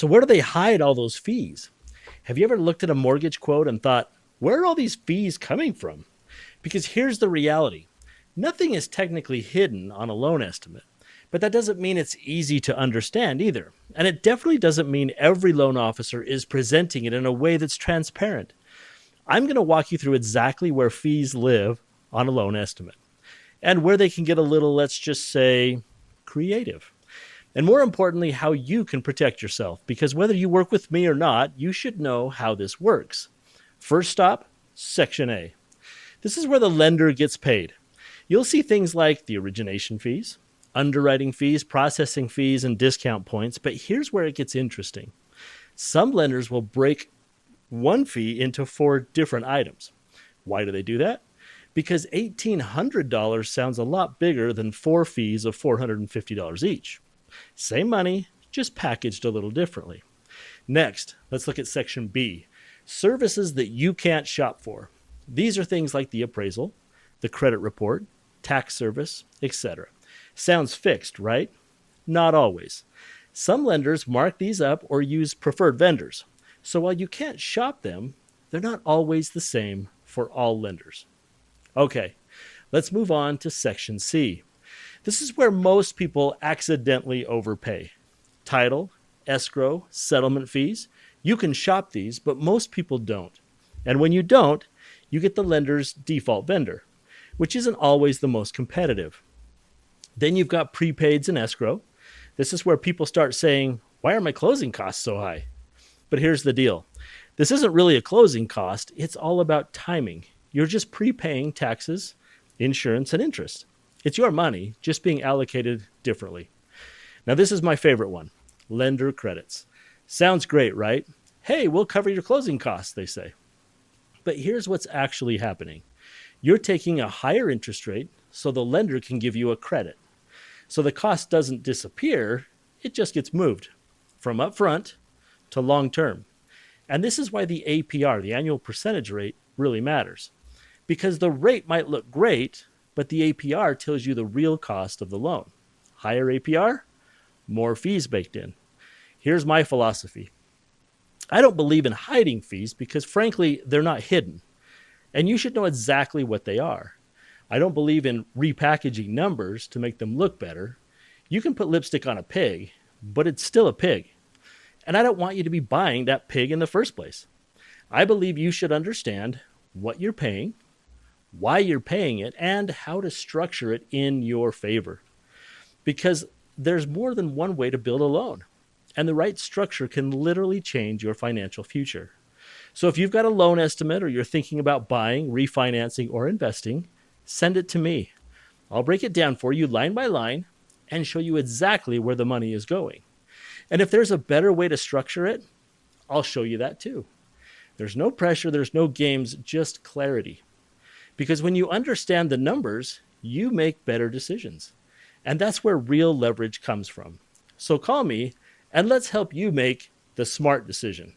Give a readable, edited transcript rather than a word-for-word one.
So where do they hide all those fees? Have you ever looked at a mortgage quote and thought, where are all these fees coming from? Because here's the reality. Nothing is technically hidden on a loan estimate, but that doesn't mean it's easy to understand either. And it definitely doesn't mean every loan officer is presenting it in a way that's transparent. I'm going to walk you through exactly where fees live on a loan estimate and where they can get a little, let's just say, creative. And more importantly, how you can protect yourself, because whether you work with me or not, you should know how this works. First stop, Section A. This is where the lender gets paid. You'll see things like the origination fees, underwriting fees, processing fees, and discount points, but here's where it gets interesting. Some lenders will break one fee into 4 different items. Why do they do that? Because $1,800 sounds a lot bigger than 4 fees of $450 each. Same money, just packaged a little differently. Next, let's look at Section B, services that you can't shop for. These are things like the appraisal, the credit report, tax service, etc. Sounds fixed, right? Not always. Some lenders mark these up or use preferred vendors. So while you can't shop them, they're not always the same for all lenders. Okay, let's move on to Section C. This is where most people accidentally overpay. Title, escrow, settlement fees. You can shop these, but most people don't. And when you don't, you get the lender's default vendor, which isn't always the most competitive. Then you've got prepaids and escrow. This is where people start saying, why are my closing costs so high? But here's the deal. This isn't really a closing cost. It's all about timing. You're just prepaying taxes, insurance, and interest. It's your money, just being allocated differently. Now, this is my favorite one, lender credits. Sounds great, right? Hey, we'll cover your closing costs, they say. But here's what's actually happening. You're taking a higher interest rate so the lender can give you a credit. So the cost doesn't disappear, it just gets moved from upfront to long term. And this is why the APR, the annual percentage rate, really matters. Because the rate might look great, but the APR tells you the real cost of the loan. Higher APR, more fees baked in. Here's my philosophy. I don't believe in hiding fees because, frankly, they're not hidden. And you should know exactly what they are. I don't believe in repackaging numbers to make them look better. You can put lipstick on a pig, but it's still a pig. And I don't want you to be buying that pig in the first place. I believe you should understand what you're paying, why you're paying it, and how to structure it in your favor. Because there's more than one way to build a loan, and the right structure can literally change your financial future. So if you've got a loan estimate or you're thinking about buying, refinancing, or investing, send it to me. I'll break it down for you line by line and show you exactly where the money is going. And if there's a better way to structure it, I'll show you that too. There's no pressure, there's no games, just clarity. Because when you understand the numbers, you make better decisions. And that's where real leverage comes from. So call me and let's help you make the smart decision.